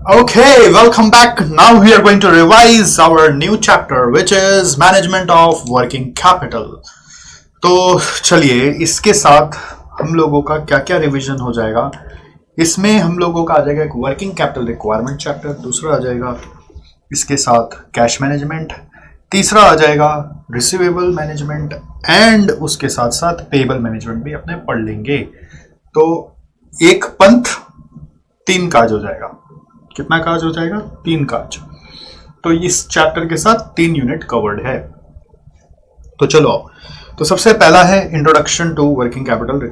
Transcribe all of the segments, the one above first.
Okay, welcome back. Now we are going to revise our new chapter which is management of working capital. तो चलिए इसके साथ हम लोगों का क्या क्या रिवीजन हो जाएगा। इसमें हम लोगों का आ जाएगा एक वर्किंग कैपिटल रिक्वायरमेंट चैप्टर, दूसरा आ जाएगा इसके साथ कैश मैनेजमेंट, तीसरा आ जाएगा रिसीवेबल मैनेजमेंट एंड उसके साथ साथ पेबल मैनेजमेंट भी अपने पढ़ लेंगे। तो एक पंथ तीन काज हो जाएगा। कितना काज हो जाएगा? तीन काज। तो इस चैप्टर के साथ 3 यूनिट कवर्ड है। तो चलो, तो सबसे पहला है introduction to working capital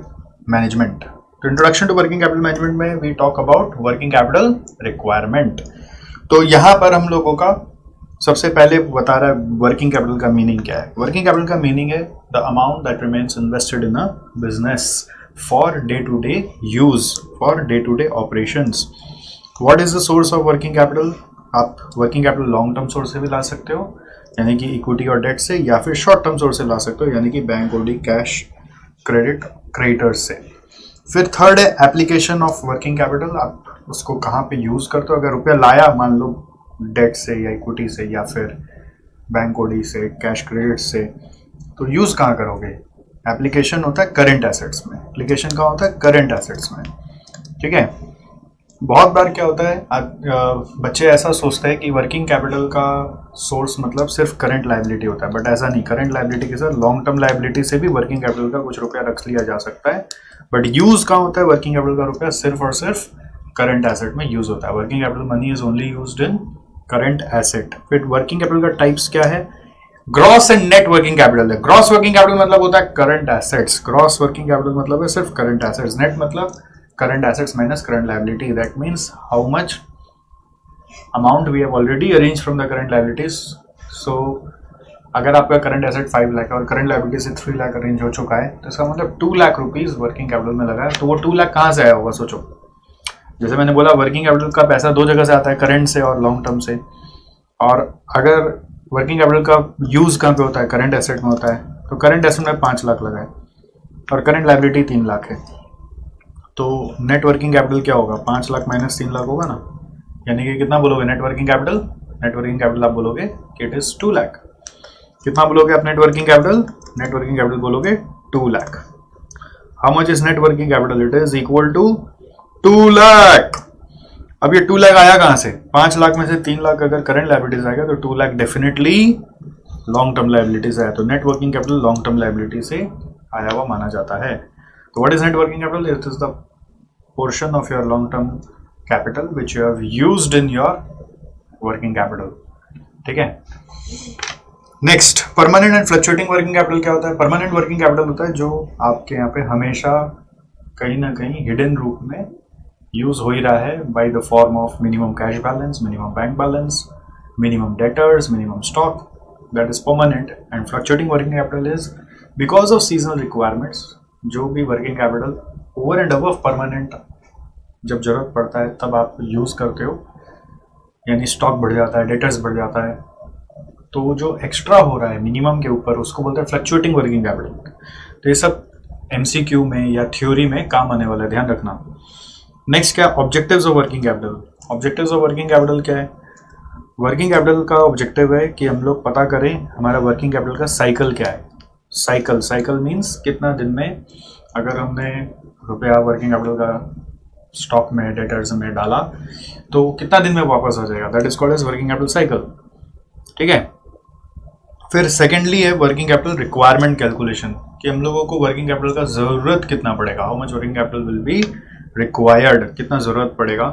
management. तो introduction to working capital management में we talk about working capital requirement. तो यहां पर हम लोगों का सबसे पहले बता रहा है वर्किंग कैपिटल का मीनिंग क्या है। वर्किंग कैपिटल का मीनिंग है the amount that remains invested in a business for day to day use, for day to day operations. What is the source of working capital? आप working capital long term source से भी ला सकते हो, यानी कि equity और date से, या फिर शॉर्ट टर्म सोर्स से ला सकते हो, यानी कि bank holding, cash, credit, creditors से। फिर थर्ड है एप्लीकेशन ऑफ वर्किंग कैपिटल। आप उसको कहाँ पे यूज करते हो? अगर रुपया लाया मान लो डेट से या इक्विटी से या फिर बैंक होल्डिंग से, कैश, क्रेडिट से, तो यूज कहाँ करोगे? एप्लीकेशन होता है करंट एसेट्स में। एप्लीकेशन कहाँ होता है? करंट एसेट्स में। ठीक है। बहुत बार क्या होता है, बच्चे ऐसा सोचते हैं कि वर्किंग कैपिटल का सोर्स मतलब सिर्फ करंट लायबिलिटी होता है, बट ऐसा नहीं। करंट लायबिलिटी के साथ लॉन्ग टर्म लायबिलिटी से भी वर्किंग कैपिटल का कुछ रुपया रख लिया जा सकता है। बट यूज कहाँ होता है वर्किंग कैपिटल का रुपया? सिर्फ और सिर्फ करंट एसेट में यूज होता है। Working capital money is only used in current asset. फिर वर्किंग कैपिटल का टाइप्स क्या है? Gross and net working capital है। ग्रॉस वर्किंग कैपिटल मतलब होता है current assets. Gross working capital मतलब है सिर्फ करंट एसेट्स। नेट मतलब current assets minus current liability. That means how much amount we have already arranged from the current liabilities. So अगर आपका करंट एसेट 5 लाख और करंट लायबिलिटी से 3 lakh arrange हो चुका है, तो इसका मतलब 2 लाख रुपीज वर्किंग कैपिटल में लगा है। तो वो 2 लाख कहाँ से आया होगा? सोचो। जैसे मैंने बोला वर्किंग कैपिटल का पैसा दो जगह से आता है, करंट से और लॉन्ग टर्म से। और अगर वर्किंग कैपिटल का यूज कहाँ पे होता है? करंट एसेट में होता है। तो करंट एसेट में 5 लाख लगा है और करंट लायबिलिटी 3 लाख है। तो नेट वर्किंग कैपिटल क्या होगा? 5 लाख माइनस 3 लाख होगा ना, यानी कि कितना बोलोगे net working capital? Net working capital आप बोलोगे कि इट इज 2 लाख। कितना बोलोगे आप net working capital? Net working capital बोलोगे 2 lakh. How much is net working capital? It is equal to 2 lakh. अब ये 2 लाख आया कहां से? 5 लाख में से 3 लाख अगर करंट लायबिलिटीज आएगा तो 2 lakh definitely long term liabilities आया। तो net working capital long term liability से आया हुआ माना जाता है। So what is net working capital? It is the portion of your long-term capital which you have used in your working capital. ठीक है। Next, permanent and fluctuating working capital क्या होता है? परमानेंट वर्किंग कैपिटल होता है जो आपके यहाँ पे हमेशा कहीं ना कहीं हिडन रूप में यूज हो ही रहा है by the form of minimum cash balance, minimum bank balance, minimum debtors, minimum stock, that is permanent. And fluctuating working capital is because of seasonal requirements. जो भी working capital over and above permanent जब जरूरत पड़ता है तब आप use करते हो, यानी स्टॉक बढ़ जाता है, डेटर्स बढ़ जाता है, तो जो एक्स्ट्रा हो रहा है मिनिमम के ऊपर उसको बोलते हैं फ्लक्चुएटिंग वर्किंग कैपिटल। तो ये सब एमसीक्यू में या थ्योरी में काम आने वाला है, ध्यान रखना। नेक्स्ट क्या? Objectives of working capital. Objectives of working capital क्या है? वर्किंग कैपिटल का ऑब्जेक्टिव है कि हम लोग पता करें हमारा वर्किंग कैपिटल का साइकिल क्या है। साइकिल मीन्स कितना दिन में अगर हमने रुपया वर्किंग कैपिटल का स्टॉक में, डेटर्स में डाला तो कितना दिन में वापस आ जाएगा, that is called as working capital cycle. ठीक है। फिर सेकेंडली है वर्किंग कैपिटल रिक्वायरमेंट कैलकुलेशन, कि हम लोगों को वर्किंग कैपिटल का जरूरत कितना पड़ेगा, how much working capital will be required, कितना जरूरत पड़ेगा।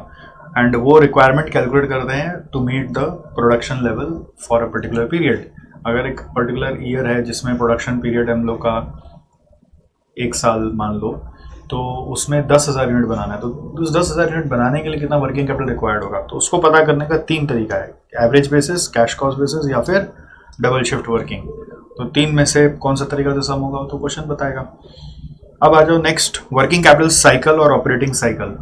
एंड वो रिक्वायरमेंट कैलकुलेट करते हैं to meet the production level for a particular period. अगर एक पर्टिकुलर ईयर है जिसमें प्रोडक्शन पीरियड हम लोग का 1 साल मान लो, तो उसमें 10,000 यूनिट बनाना है, तो उस 10,000 यूनिट बनाने के लिए कितना वर्किंग कैपिटल रिक्वायर्ड होगा, तो उसको पता करने का 3 तरीका है, average basis, cash cost basis या फिर डबल शिफ्ट वर्किंग। तो 3 में से कौन सा तरीका से सम होगा तो क्वेश्चन बताएगा। अब आ जाओ नेक्स्ट, वर्किंग कैपिटल साइकिल और ऑपरेटिंग साइकिल।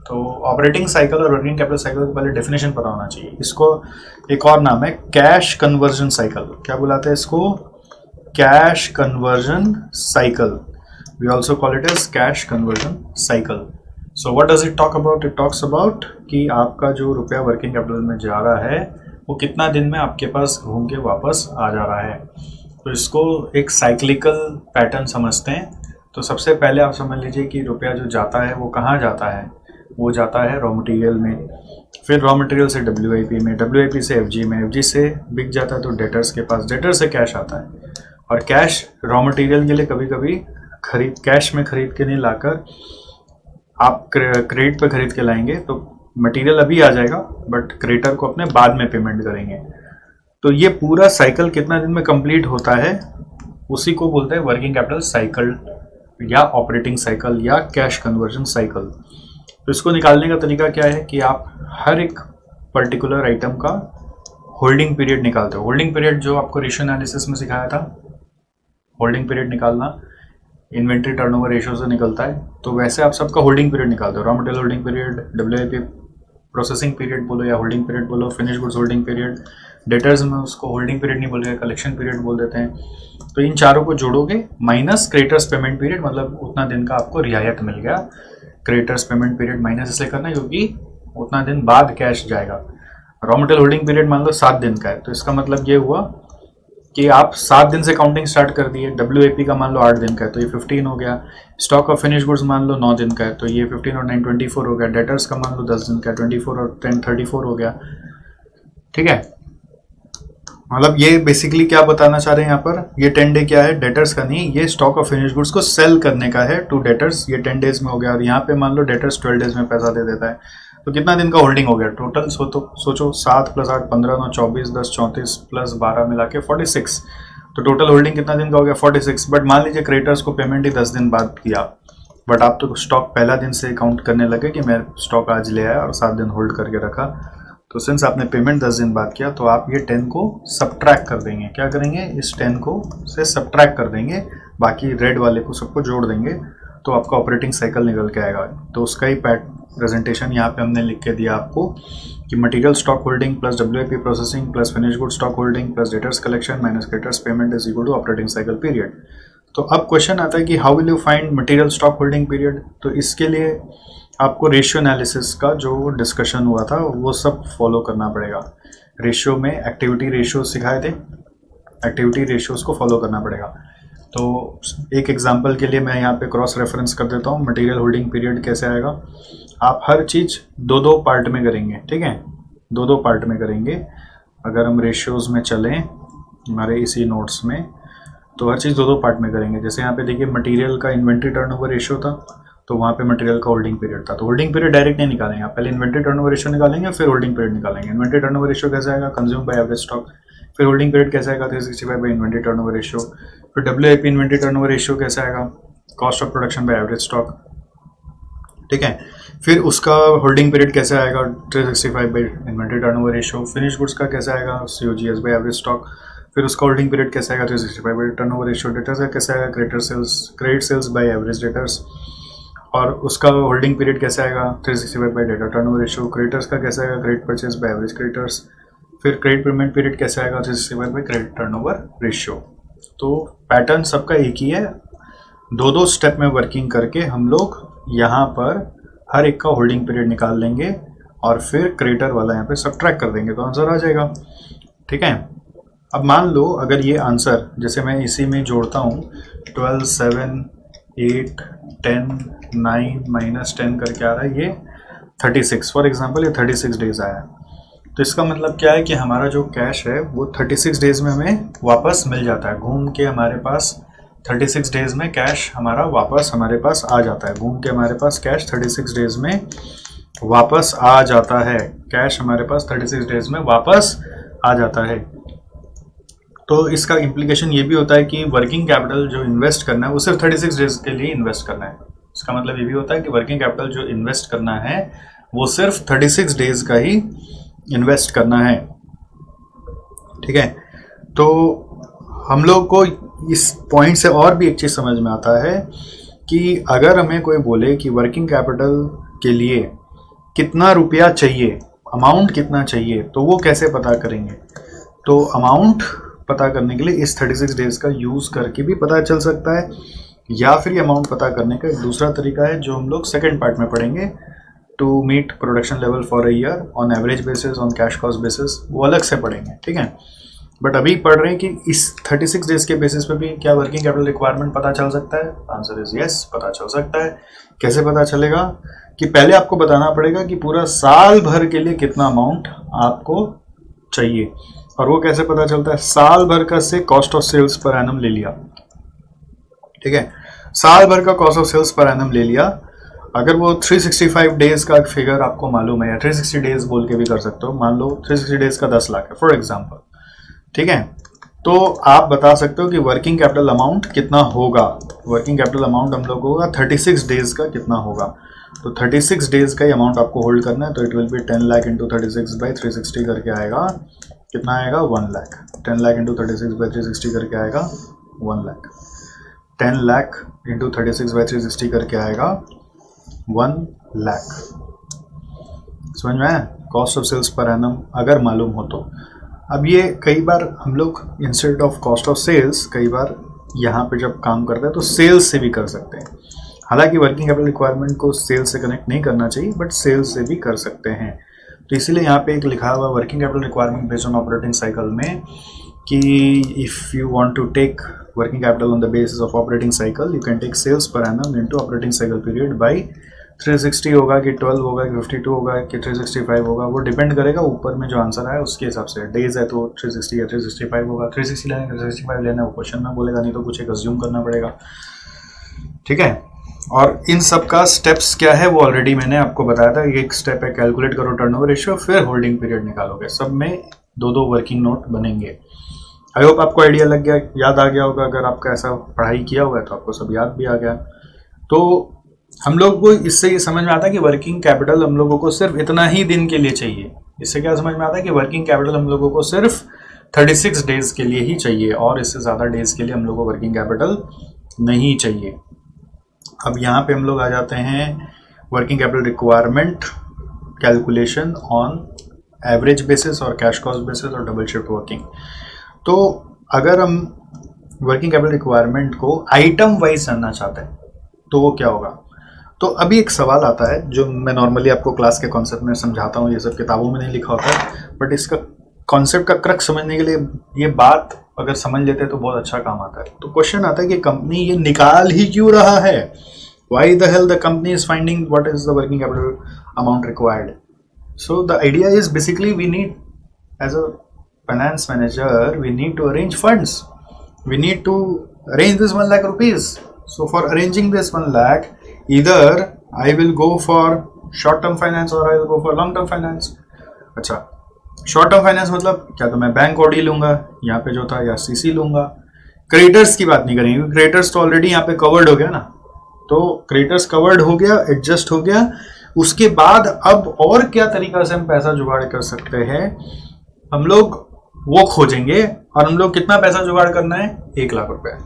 तो ऑपरेटिंग साइकिल और वर्किंग कैपिटल साइकिल को पहले डेफिनेशन पता होना चाहिए। इसको एक और नाम है कैश कन्वर्जन साइकिल। क्या बुलाते हैं इसको? Cash conversion cycle. We also call it as cash conversion cycle. So what does it talk about? It talks about कि आपका जो रुपया वर्किंग कैपिटल में जा रहा है वो कितना दिन में आपके पास घूम के वापस आ जा रहा है। तो इसको एक साइक्लिकल पैटर्न समझते हैं। तो सबसे पहले आप समझ लीजिए कि रुपया जो जाता है वो कहाँ जाता है, वो जाता है रॉ मटेरियल में, फिर रॉ मटेरियल से WIP में, WIP से FG में, FG से बिक जाता है तो डेटर्स के पास, डेटर से कैश आता है। और कैश रॉ मटेरियल के लिए कभी कभी कैश में खरीद के नहीं लाकर आप क्रेडिट पे खरीद के लाएंगे तो मटेरियल अभी आ जाएगा बट क्रेडिटर को अपने बाद में पेमेंट करेंगे। तो ये पूरा साइकिल कितना दिन में कंप्लीट होता है उसी को बोलते हैं वर्किंग कैपिटल साइकिल या ऑपरेटिंग साइकिल या कैश कन्वर्जन साइकिल। तो इसको निकालने का तरीका क्या है कि आप हर एक पर्टिकुलर आइटम का होल्डिंग पीरियड निकालते हो। होल्डिंग पीरियड जो आपको रेशियो एनालिसिस में सिखाया था, होल्डिंग पीरियड निकालना इन्वेंट्री टर्नओवर रेशियो से निकलता है। तो वैसे आप सबका होल्डिंग पीरियड निकालते हो, raw material holding period, WIP processing period बोलो या होल्डिंग पीरियड बोलो, finish goods holding period, debtors में उसको होल्डिंग पीरियड नहीं बोलते, कलेक्शन पीरियड बोल देते हैं। तो इन चारों को जोड़ोगे माइनस क्रेडिटर्स पेमेंट पीरियड, मतलब उतना दिन का आपको रियायत मिल गया। क्रेडिटर्स पेमेंट पीरियड माइनस इसलिए करना है क्योंकि उतना दिन बाद कैश जाएगा। रॉ मटेरियल होल्डिंग पीरियड मान लो 7 दिन का है, तो इसका मतलब ये हुआ कि आप 7 दिन से काउंटिंग स्टार्ट कर दिए। WIP का मान लो 8 दिन का है तो ये 15 हो गया। स्टॉक ऑफ फिनिश गुड्स मान लो 9 दिन का है तो ये 15 और 9 24 हो गया। डेटर्स का मान लो 10 दिन का है, 24 और 10 34 हो गया। ठीक है, मतलब ये बेसिकली क्या बताना चाह रहे हैं यहाँ पर, ये 10 डे क्या है, डेटर्स का नहीं, ये स्टॉक ऑफ फिनिश गुड्स को सेल करने का है टू डेटर्स। ये 10 डेज में हो गया और यहाँ पे मान लो डेटर्स 12 डेज में पैसा दे देता है। तो कितना दिन का होल्डिंग हो गया टोटल? सोचो 7 + 8 15 9 24 10 34 प्लस 12 मिला के 46। तो टोटल होल्डिंग कितना दिन का हो गया? 46। बट मान लीजिए क्रेडिटर्स को पेमेंट ही 10 दिन बाद किया, बट आप तो स्टॉक पहला दिन से काउंट करने लगे कि मैं स्टॉक आज ले आया और 7 दिन होल्ड करके रखा। तो सिंस आपने पेमेंट 10 दिन बाद किया तो आप ये 10 को सब्ट्रैक्ट कर देंगे। क्या करेंगे? इस 10 को से सब्ट्रैक्ट कर देंगे, बाकी रेड वाले को सबको जोड़ देंगे तो आपका ऑपरेटिंग साइकिल निकल के आएगा। तो उसका ही प्रेजेंटेशन यहाँ पे हमने लिख के दिया आपको कि material stock holding plus WIP processing plus finish good stock holding plus debtors collection minus creditors payment is equal to operating cycle period. तो अब क्वेश्चन आता है कि how will you find material stock holding period. तो इसके लिए आपको ratio analysis का जो डिस्कशन हुआ था वो सब फॉलो करना पड़ेगा। रेशियो में एक्टिविटी रेशियो सिखाए थे, एक्टिविटी रेशियोज को फॉलो करना पड़ेगा। तो एक एग्जांपल के लिए मैं यहाँ पे क्रॉस रेफरेंस कर देता हूँ। मटेरियल होल्डिंग पीरियड कैसे आएगा? आप हर चीज़ 2-2 पार्ट में करेंगे, ठीक है, 2-2 पार्ट में करेंगे। अगर हम रेशियोज में चलें हमारे इसी नोट्स में तो हर चीज़ 2-2 पार्ट में करेंगे। जैसे यहाँ पे देखिए मटेरियल का इन्वेंट्री टर्नओवर रेशियो था तो वहाँ पे मटेरियल का होल्डिंग पीरियड था। तो होल्डिंग पीरियड डायरेक्ट नहीं निकालेंगे, आप पहले इन्वेंट्री टर्नओवर रेशियो निकालेंगे फिर होल्डिंग पीरियड निकालेंगे। इन्वेंट्री टर्नओवर रेशियो कैसे आएगा? Consume by average stock. फिर होल्डिंग पीरियड कैसे आएगा? 365 बाय इन्वेंट्री टर्नओवर रेशियो। फिर WIP इन्वेंट्री टर्नओवर रेशियो कैसे आएगा? Cost of production by average stock, ठीक है। फिर उसका होल्डिंग पीरियड कैसे आएगा? 365 by inventory turnover ratio. Finish goods का कैसे आएगा? COGS by average stock. फिर उसका होल्डिंग पीरियड कैसे आएगा? 365 बाय टर्नओवर रेशियो। डेटर्स का कैसे आएगा? Credit sales by average debtors. और उसका होल्डिंग पीरियड कैसे आएगा? 365 by data turnover ratio. Creditors का कैसे आएगा? Credit purchase by average creditors. फिर क्रेडिट पेमेंट पीरियड कैसे आएगा? 365 बाय क्रेडिट टर्नओवर रेशियो। तो पैटर्न सबका एक ही है, 2-2 स्टेप में वर्किंग करके हम लोग यहाँ पर हर एक का होल्डिंग पीरियड निकाल लेंगे और फिर क्रेडिटर वाला यहाँ पे सब्ट्रैक्ट कर देंगे तो आंसर आ जाएगा, ठीक है। अब मान लो अगर ये आंसर जैसे मैं इसी में जोड़ता हूँ 12 7 8 10 9 -10 करके आ रहा है, ये 36 फॉर एग्जांपल, ये 36 डेज आया। तो इसका मतलब क्या है कि हमारा जो कैश है वो 36 डेज में हमें वापस मिल जाता है, घूम के हमारे पास 36 डेज में कैश हमारा वापस हमारे पास आ जाता है। घूम के हमारे पास कैश 36 डेज में वापस आ जाता है। कैश हमारे पास 36 डेज में वापस आ जाता है। तो इसका इम्प्लीकेशन ये भी होता है कि वर्किंग कैपिटल जो इन्वेस्ट करना है वो सिर्फ 36 डेज के लिए इन्वेस्ट करना है। इसका मतलब ये भी होता है कि वर्किंग कैपिटल जो इन्वेस्ट करना है वो सिर्फ 36 डेज का ही इन्वेस्ट करना है, ठीक है। तो हम लोग को इस पॉइंट से और भी एक चीज़ समझ में आता है कि अगर हमें कोई बोले कि वर्किंग कैपिटल के लिए कितना रुपया चाहिए, अमाउंट कितना चाहिए, तो वो कैसे पता करेंगे। तो अमाउंट पता करने के लिए इस 36 डेज का यूज़ करके भी पता चल सकता है, या फिर ये अमाउंट पता करने का एक दूसरा तरीका है जो हम लोग सेकेंड पार्ट में पढ़ेंगे, to meet production level for a year on average basis, on cash cost basis, वो अलग से पढ़ेंगे, ठीक है। बट अभी पढ़ रहे हैं कि इस 36 डेज के बेसिस पे भी क्या वर्किंग कैपिटल रिक्वायरमेंट पता चल सकता है। आंसर इज यस, पता चल सकता है। कैसे पता चलेगा कि पहले आपको बताना पड़ेगा कि पूरा साल भर के लिए कितना अमाउंट आपको चाहिए, और वो कैसे पता चलता है, साल भर का से cost of sales per annum ले लिया, ठीक है। साल भर का cost of sales per annum ले लिया। अगर वो 365 डेज का फिगर आपको मालूम है, या 360 डेज बोल के भी कर सकते हो, मान लो 360 डेज का 10 लाख है फॉर एग्जांपल, ठीक है। तो आप बता सकते हो कि वर्किंग कैपिटल अमाउंट कितना होगा। वर्किंग कैपिटल अमाउंट हम लोग होगा 36 डेज का कितना होगा। तो 36 डेज का ही अमाउंट आपको होल्ड करना है, तो it will be 10 lakh into 36 by 360 करके आएगा, कितना आएगा 1 लाख। 10 लाख इंटू 36 बाई 360 करके आएगा 1 लाख। 10 लाख इंटू 36 बाई 360 करके आएगा 1 लाख। समझ में आया? Cost of sales per annum अगर मालूम हो तो। अब ये कई बार हम लोग instead of cost of sales कई बार यहाँ पे जब काम करते हैं तो सेल्स से भी कर सकते हैं। हालांकि वर्किंग कैपिटल रिक्वायरमेंट को सेल्स से कनेक्ट नहीं करना चाहिए, बट सेल्स से भी कर सकते हैं। तो इसीलिए यहाँ पे एक लिखा हुआ working capital requirement based on operating cycle में कि if you want to take working capital on the basis of operating cycle, you can take sales per annum into operating cycle period by 360 होगा कि 12 होगा कि 52 होगा कि 365 होगा, वो डिपेंड करेगा ऊपर में जो आंसर आया उसके हिसाब से। डेज है तो 360 या 365 होगा, 360 लेना 365 लेना वो क्वेश्चन में बोलेगा, नहीं तो कुछ एक अज्यूम करना पड़ेगा, ठीक है। और इन सब का स्टेप्स क्या है वो ऑलरेडी मैंने आपको बताया था। एक स्टेप है कैलकुलेट करो टर्नओवर रेशियो, फिर होल्डिंग पीरियड निकालोगे। सब में दो दो वर्किंग नोट बनेंगे। आई होप आपको आइडिया लग गया, याद आ गया होगा। अगर आपका ऐसा पढ़ाई किया हुआ है तो आपको सब याद भी आ गया। तो हम लोग को इससे ये समझ में आता है कि वर्किंग कैपिटल हम लोगों को सिर्फ इतना ही दिन के लिए चाहिए। इससे क्या समझ में आता है कि वर्किंग कैपिटल हम लोगों को सिर्फ 36 डेज के लिए ही चाहिए, और इससे ज़्यादा डेज के लिए हम लोग को वर्किंग कैपिटल नहीं चाहिए। अब यहाँ पे हम लोग आ जाते हैं working capital requirement calculation on average basis और कैश कॉस्ट बेसिस और डबल शिफ्ट वर्किंग। तो अगर हम वर्किंग कैपिटल रिक्वायरमेंट को आइटम वाइज जानना चाहते हैं तो वो क्या होगा। तो अभी एक सवाल आता है जो मैं नॉर्मली आपको क्लास के कॉन्सेप्ट में समझाता हूँ, ये सब किताबों में नहीं लिखा होता है, बट इसका कॉन्सेप्ट का क्रक्स समझने के लिए ये बात अगर समझ लेते हैं तो बहुत अच्छा काम आता है। तो क्वेश्चन आता है कि कंपनी ये निकाल ही क्यों रहा है, why the hell the company is finding what is the working capital amount required. So the idea is basically we need as a finance manager we need to arrange funds, we need to arrange this 1 lakh rupees. So for arranging this 1 lakh, either I will go for short-term finance or I will go for long-term finance. अच्छा, short-term finance मतलब क्या, तो मैं bank OD लूंगा यहाँ पे जो था, या सीसी लूंगा। क्रेडिटर्स की बात नहीं करेंगे, क्रेडिटर्स तो ऑलरेडी यहाँ पे कवर्ड हो गया ना। तो क्रेडिटर्स कवर्ड हो गया, एडजस्ट हो गया। उसके बाद अब और क्या तरीका से हम पैसा जुगाड़ कर सकते हैं, हम लोग वो खोजेंगे। और हम लोग कितना पैसा जुगाड़ करना है, 1 लाख रुपए।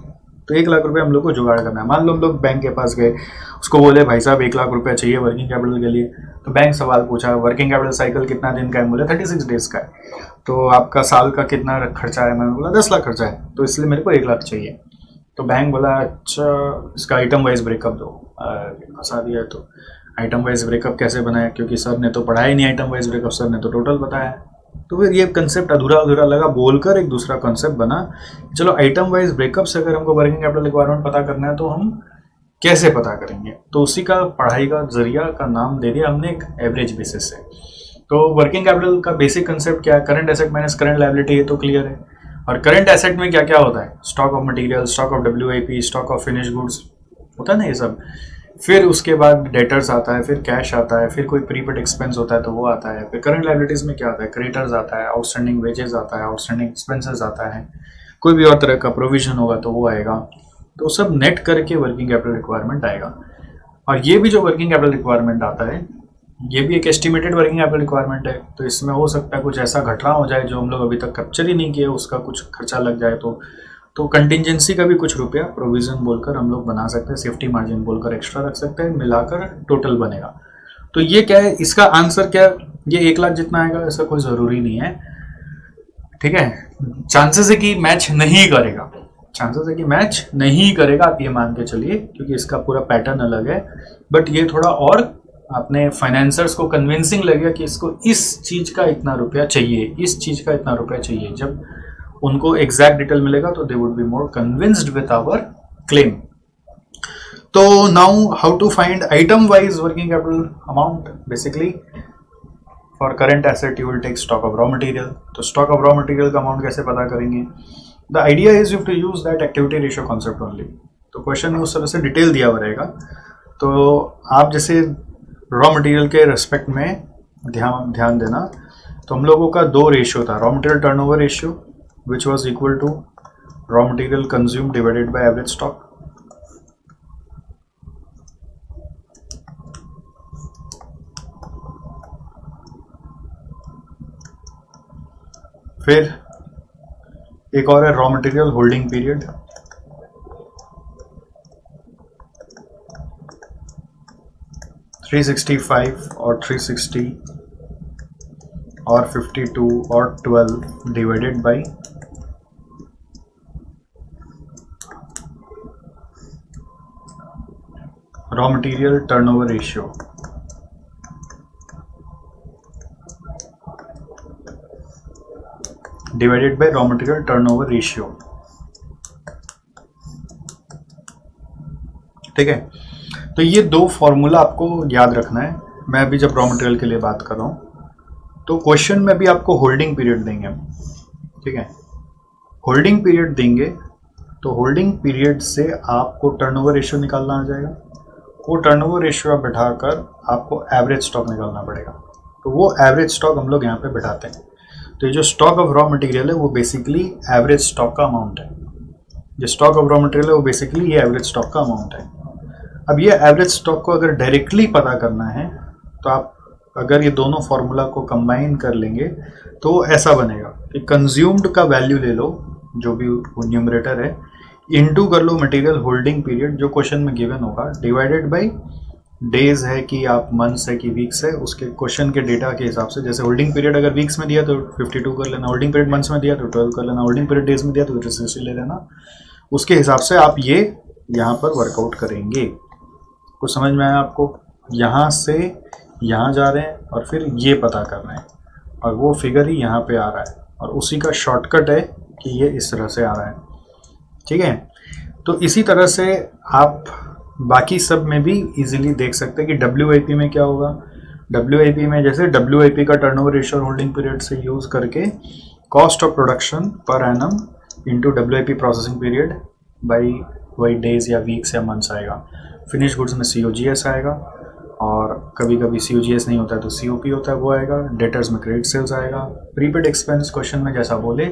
तो 1 लाख रुपए हम लोग को जुगाड़ करना है। मान लो हम लोग बैंक के पास गए, उसको बोले भाई साहब 1 लाख रुपया चाहिए वर्किंग कैपिटल के लिए। तो बैंक सवाल पूछा वर्किंग कैपिटल साइकिल कितना दिन का है, बोले 36 डेज का है। तो आपका साल का कितना खर्चा है, मैंने बोला 10 लाख खर्चा है, तो इसलिए मेरे को 1 लाख चाहिए। तो बैंक बोला अच्छा इसका आइटम वाइज ब्रेकअप दो। फंसा दिया। तो आइटम वाइज ब्रेकअप कैसे बनाया, क्योंकि सर ने तो पढ़ाया ही नहीं आइटम वाइज ब्रेकअप, सर ने तो टोटल बताया। तो फिर ये कंसेप्ट अधूरा अधूरा लगा, बोलकर एक दूसरा कंसेप्ट बना। चलो आइटम वाइज ब्रेकअप से अगर हमको वर्किंग कैपिटल रिक्वायरमेंट पता करना है तो हम कैसे पता करेंगे। तो उसी का पढ़ाई का जरिया का नाम दे दिया हमने एक एवरेज बेसिस से। तो वर्किंग कैपिटल का बेसिक कंसेप्ट क्या है, current asset minus current liability, ये तो क्लियर है। और करंट एसेट में क्या क्या होता है, stock of material, stock of WIP, stock of finish goods, होता है ना ये सब। फिर उसके बाद डेटर्स आता है, फिर कैश आता है, फिर कोई प्रीपेड एक्सपेंस होता है तो वो आता है। फिर करंट लायबिलिटीज में क्या आता है, क्रेडिटर्स आता है, आउटस्टैंडिंग वेजेस आता है, आउटस्टैंडिंग एक्सपेंसेस आता है, कोई भी और तरह का प्रोविजन होगा तो वो आएगा। तो सब नेट करके वर्किंग कैपिटल रिक्वायरमेंट आएगा। और ये भी जो वर्किंग कैपिटल रिक्वायरमेंट आता है ये भी एक एस्टिमेटेड वर्किंग कैपिटल रिक्वायरमेंट है। तो इसमें हो सकता है कुछ ऐसा घटना हो जाए जो हम लोग अभी तक कैप्चर ही नहीं किया, उसका कुछ खर्चा लग जाए। तो कंटिजेंसी का भी कुछ रुपया प्रोविजन बोलकर हम लोग बना सकते हैं, सेफ्टी मार्जिन बोलकर एक्स्ट्रा रख सकते हैं, मिलाकर टोटल बनेगा। तो ये क्या है, इसका आंसर क्या, ये 1 लाख जितना आएगा ऐसा कोई ज़रूरी नहीं है, ठीक है। चांसेस है कि मैच नहीं करेगा, चांसेस है कि मैच नहीं करेगा, आप ये मान के चलिए, क्योंकि इसका पूरा पैटर्न अलग है। बट ये थोड़ा और अपने फाइनेंसर्स को कन्विंसिंग लगेगा कि इसको इस चीज का इतना रुपया चाहिए, इस चीज का इतना रुपया चाहिए। जब उनको एग्जैक्ट डिटेल मिलेगा तो they would be more convinced with our claim. तो now how to find item wise working capital amount. Basically for current asset you will take stock of raw material. तो स्टॉक ऑफ रॉ मटेरियल का amount कैसे पता करेंगे? The idea is you to use that activity ratio concept only. तो question में उस तरह से डिटेल दिया हुआ रहेगा। तो आप जैसे रॉ मटेरियल के रेस्पेक्ट में ध्यान देना। तो हम लोगों का दो रेशियो था, raw material turnover ratio which was equal to raw material consume divided by average stock. फिर एक और है raw material holding period. Three 365 और 360 और 52 और 12 divided by raw material turnover ratio. Divided by raw material turnover ratio. ठीक है, तो ये दो फॉर्मूला आपको याद रखना है। मैं अभी जब रॉ मटेरियल के लिए बात कर रहा हूं तो क्वेश्चन में भी आपको होल्डिंग पीरियड देंगे हम। ठीक है, होल्डिंग पीरियड देंगे तो होल्डिंग पीरियड से आपको टर्नओवर रेशियो निकालना आ जाएगा। वो टर्नओवर रेशियो आप बैठाकर आपको एवरेज स्टॉक निकालना पड़ेगा। तो वो एवरेज स्टॉक हम लोग यहाँ पे बैठाते हैं। तो ये जो स्टॉक ऑफ रॉ मटेरियल है वो बेसिकली एवरेज स्टॉक का अमाउंट है। जो स्टॉक ऑफ रॉ मटेरियल है वो बेसिकली ये एवरेज स्टॉक का अमाउंट है। अब ये एवरेज स्टॉक को अगर डायरेक्टली पता करना है तो आप अगर ये दोनों फॉर्मूला को कंबाइन कर लेंगे तो ऐसा बनेगा कि कंज्यूम्ड का वैल्यू ले लो, जो भी न्यूमरेटर है, इनटू कर लो मटेरियल होल्डिंग पीरियड जो क्वेश्चन में गिवन होगा, डिवाइडेड बाय डेज है कि आप मंथ्स है कि वीक्स है, उसके क्वेश्चन के डेटा के हिसाब से। जैसे होल्डिंग पीरियड अगर वीक्स में दिया तो 52 कर लेना, होल्डिंग पीरियड मंथ्स में दिया तो 12 कर लेना, होल्डिंग पीरियड डेज में दिया तो 360 ले लेना। उसके हिसाब से आप ये यहाँ पर वर्कआउट करेंगे। कुछ समझ में आया आपको? यहाँ से यहाँ जा रहे हैं और फिर ये पता कर रहे हैं और वो फिगर ही यहाँ पे आ रहा है और उसी का शॉर्टकट है कि ये इस तरह से आ रहा है। ठीक है, तो इसी तरह से आप बाकी सब में भी इजीली देख सकते हैं कि WIP में क्या होगा। WIP में जैसे WIP का टर्नओवर रेशियो और होल्डिंग पीरियड से यूज करके कॉस्ट ऑफ प्रोडक्शन पर annum into WIP processing period by वही डेज या वीक्स या मंथ्स आएगा। फिनिश गुड्स में COGS आएगा और कभी कभी COGS नहीं होता है तो COP होता है, वो आएगा। डेटर्स में क्रेडिट सेल्स आएगा। प्रीपेड एक्सपेंस क्वेश्चन में जैसा बोले,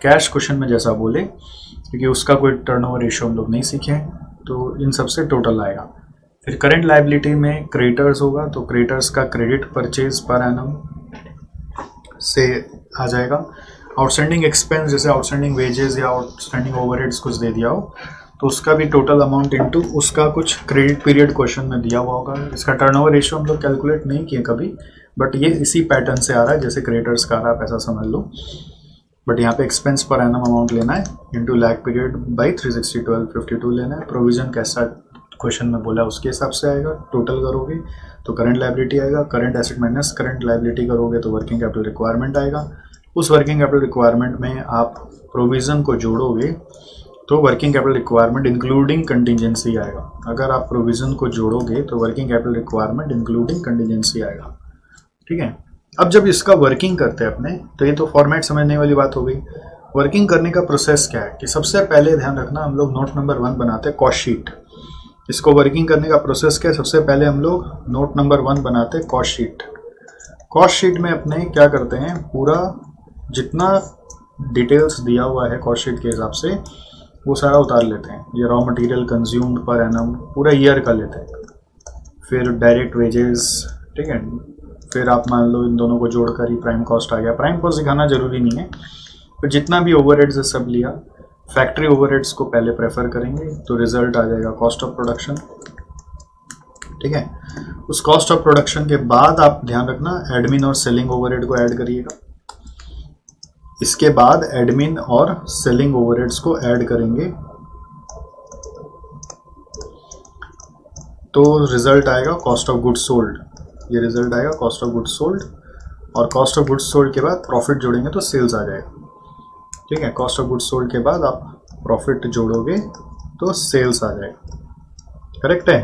कैश क्वेश्चन में जैसा बोले, क्योंकि उसका कोई टर्नओवर रेशियो हम लोग नहीं सीखे हैं, तो इन सब से टोटल आएगा। फिर करंट लायबिलिटी में क्रेडिटर्स होगा तो क्रेडिटर्स का क्रेडिट परचेज पर एनम से आ जाएगा। आउटस्टैंडिंग एक्सपेंस जैसे आउटस्टैंडिंग वेजेस या आउटस्टैंडिंग ओवरहेड्स कुछ दे दिया हो तो उसका भी टोटल अमाउंट इनटू उसका कुछ क्रेडिट पीरियड क्वेश्चन में दिया हुआ होगा। इसका टर्नओवर रेशियो हम लोग कैलकुलेट नहीं किए कभी, बट ये इसी पैटर्न से आ रहा है जैसे क्रेडिटर्स का आ रहा है, आप ऐसा समझ लो। बट यहाँ पे एक्सपेंस पर एनम अमाउंट लेना है इनटू लैग पीरियड बाई 360 12 52 लेना है। प्रोविजन कैसा क्वेश्चन में बोला उसके हिसाब से आएगा। टोटल करोगे तो करंट लायबिलिटी आएगा, current asset minus current liability करोगे तो वर्किंग कैपिटल रिक्वायरमेंट आएगा। उस वर्किंग कैपिटल रिक्वायरमेंट में आप प्रोविजन को जोड़ोगे तो working capital requirement including contingency आएगा। अगर आप प्रोविजन को जोड़ोगे तो working capital requirement including contingency आएगा। ठीक है, अब जब इसका वर्किंग करते हैं अपने, तो ये तो फॉर्मेट समझने वाली बात हो गई। वर्किंग करने का प्रोसेस क्या है कि सबसे पहले ध्यान रखना, हम लोग नोट नंबर 1 बनाते हैं कॉस्ट शीट। इसको वर्किंग करने का प्रोसेस क्या है, सबसे पहले हम लोग नोट नंबर 1 बनाते हैं कॉस्ट शीट। कॉस्ट शीट में अपने क्या करते हैं, पूरा जितना डिटेल्स दिया हुआ है कॉस्ट शीट के हिसाब से वो सारा उतार लेते हैं। ये raw material consumed per annum पूरा ईयर का लेते हैं। फिर डायरेक्ट वेजेस, ठीक है, फिर आप मान लो इन दोनों को जोड़कर ही प्राइम कॉस्ट आ गया। प्राइम कॉस्ट दिखाना जरूरी नहीं है, फिर जितना भी ओवरहेड्स है सब लिया। फैक्ट्री ओवरहेड्स को पहले प्रेफर करेंगे तो रिजल्ट आ जाएगा कॉस्ट ऑफ प्रोडक्शन। ठीक है, उस कॉस्ट ऑफ प्रोडक्शन के बाद आप ध्यान रखना एडमिन और सेलिंग ओवरहेड को ऐड करिएगा। इसके बाद एडमिन और सेलिंग ओवरहेड्स को ऐड करेंगे तो रिजल्ट आएगा कॉस्ट ऑफ गुड्स सोल्ड, ये रिजल्ट आएगा कॉस्ट ऑफ गुड्स सोल्ड, और कॉस्ट ऑफ गुड्स सोल्ड के बाद प्रॉफिट जोड़ेंगे तो सेल्स आ जाएगा। ठीक है, कॉस्ट ऑफ गुड्स सोल्ड के बाद आप प्रॉफिट जोड़ोगे तो सेल्स आ जाएगा। करेक्ट है।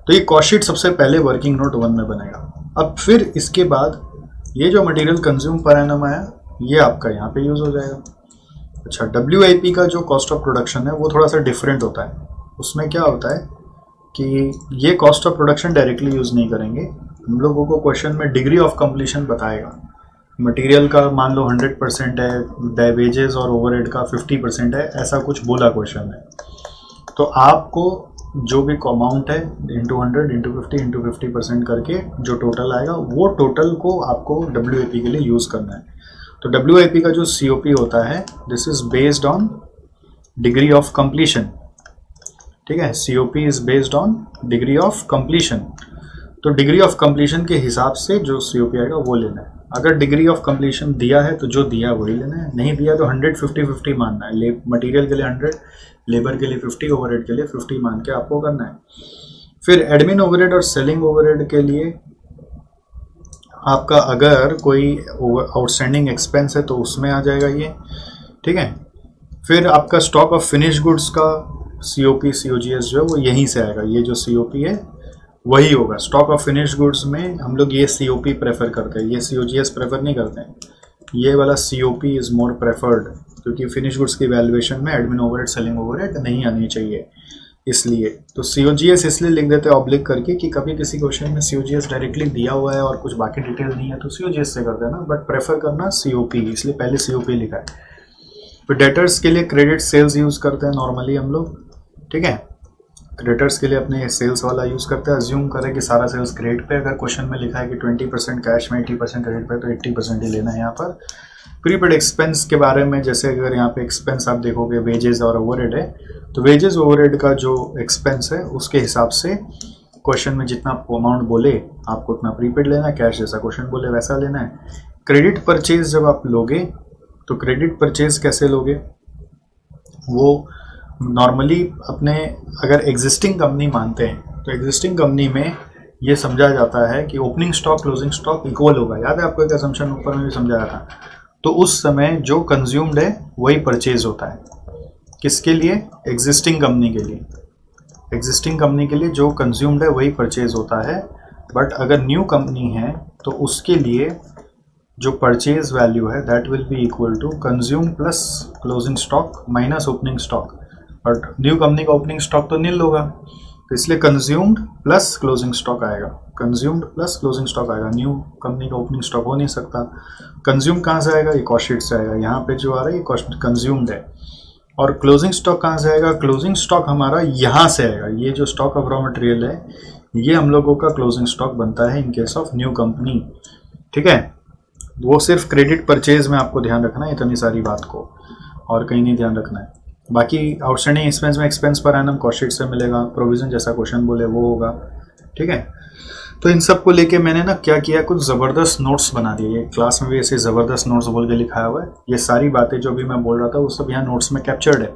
तो ये कॉस्ट शीट सबसे पहले वर्किंग नोट 1 में बनेगा। अब फिर इसके बाद ये जो मटेरियल कंज्यूम पर एनम आया ये आपका यहाँ पे यूज हो जाएगा। अच्छा, WIP का जो कॉस्ट ऑफ प्रोडक्शन है वो थोड़ा सा डिफरेंट होता है। उसमें क्या होता है कि ये cost of production directly use नहीं करेंगे, हम लोगों को क्वेश्चन में डिग्री ऑफ कंप्लीशन बताएगा। मटेरियल का मान लो 100% है, वेजेस और ओवरहेड का 50% है, ऐसा कुछ बोला क्वेश्चन में। तो आपको जो भी अमाउंट है इंटू 100 इंटू 50 इंटू 50% करके जो टोटल आएगा वो टोटल को आपको WIP के लिए यूज़ करना है। तो WIP का जो COP होता है this is based on degree of completion. ठीक है, COP is based on degree of completion. तो डिग्री ऑफ कंप्लीशन के हिसाब से जो COP आएगा वो लेना है। अगर डिग्री ऑफ कंप्लीशन दिया है तो जो दिया वही लेना है, नहीं दिया तो 100-50-50 मानना है। मटेरियल के लिए 100, लेबर के लिए 50, ओवरहेड के लिए 50 मान के आपको करना है। फिर एडमिन ओवरहेड और सेलिंग ओवरहेड के लिए आपका अगर कोई आउटस्टैंडिंग एक्सपेंस है तो उसमें आ जाएगा ये। ठीक है, फिर आपका स्टॉक ऑफ फिनिश गुड्स का COP COGS जो है वो यहीं से आएगा। ये जो COP है वही होगा। स्टॉक ऑफ फिनिश गुड्स में हम लोग ये COP प्रेफर करते हैं, ये COGS प्रेफर नहीं करते हैं। ये वाला COP इज़ मोर प्रेफर्ड, क्योंकि फिनिश गुड्स की वैल्यूएशन में एडमिन ओवरहेड सेलिंग ओवरहेड नहीं आनी चाहिए इसलिए। तो COGS इसलिए लिख देते हैं ऑब्लिक करके कि कभी किसी क्वेश्चन में COGS डायरेक्टली दिया हुआ है और कुछ बाकी डिटेल नहीं है तो COGS से कर देना, बट प्रेफर करना COP, इसलिए पहले COP लिखा है। तो डेटर्स के लिए क्रेडिट सेल्स यूज़ करते हैं नॉर्मली हम लोग। ठीक है, क्रेडिटर्स के लिए अपने सेल्स वाला यूज़ करते हैं। अज्यूम करें कि सारा सेल्स क्रेडिट पे, अगर क्वेश्चन में लिखा है कि 20% कैश में 80% क्रेडिट पे तो 80% ही लेना है यहाँ पर। प्रीपेड एक्सपेंस के बारे में, जैसे अगर यहाँ पे एक्सपेंस आप देखोगे वेजेस और ओवरहेड है, तो वेजेस ओवरहेड का जो एक्सपेंस है उसके हिसाब से क्वेश्चन में जितना अमाउंट बोले आपको उतना प्रीपेड लेना है, कैश जैसा क्वेश्चन बोले वैसा लेना है। क्रेडिट परचेज जब आप लोगे तो क्रेडिट परचेज कैसे लोगे, वो नॉर्मली अपने अगर एग्जिस्टिंग कंपनी मानते हैं तो एग्जिस्टिंग कंपनी में ये समझा जाता है कि opening stock closing stock equal होगा। याद है आपको एक असम्पशन ऊपर में भी समझाया था। तो उस समय जो कंज्यूम्ड है वही परचेज होता है। किसके लिए? एग्जिस्टिंग कंपनी के लिए। एग्जिस्टिंग कंपनी के लिए जो कंज्यूम्ड है वही परचेज होता है। बट अगर न्यू कंपनी है तो उसके लिए जो परचेज वैल्यू है that will be equal to consume plus closing stock minus opening stock. But new company का ओपनिंग स्टॉक तो नील होगा, तो इसलिए कंज्यूम्ड प्लस क्लोजिंग स्टॉक आएगा। कंज्यूम्ड प्लस क्लोजिंग स्टॉक आएगा, न्यू कंपनी का ओपनिंग स्टॉक हो नहीं सकता। कंज्यूम कहाँ से आएगा? ये कॉस्ट शीट से आएगा। यहाँ पे जो आ रहा है ये कॉस्ट कंज्यूम्ड है। और क्लोजिंग स्टॉक कहाँ से आएगा? क्लोजिंग स्टॉक हमारा यहाँ से आएगा। ये जो स्टॉक ऑफ रॉ मटेरियल है ये हम लोगों का क्लोजिंग स्टॉक बनता है in case of new company. ठीक है, वो सिर्फ क्रेडिट परचेज में आपको ध्यान रखना है इतनी सारी बात को, और कहीं नहीं ध्यान रखना है। बाकी आउटस्टैंडिंग एक्सपेंस में expense per annum cost sheet से मिलेगा, प्रोविजन जैसा क्वेश्चन बोले वो होगा। ठीक है, तो इन सब को लेके मैंने ना क्या किया, कुछ ज़बरदस्त नोट्स बना दिए। ये क्लास में भी ऐसे ज़बरदस्त नोट्स बोल के लिखाया हुआ है। ये सारी बातें जो भी मैं बोल रहा था वो सब यहाँ नोट्स में कैप्चर्ड है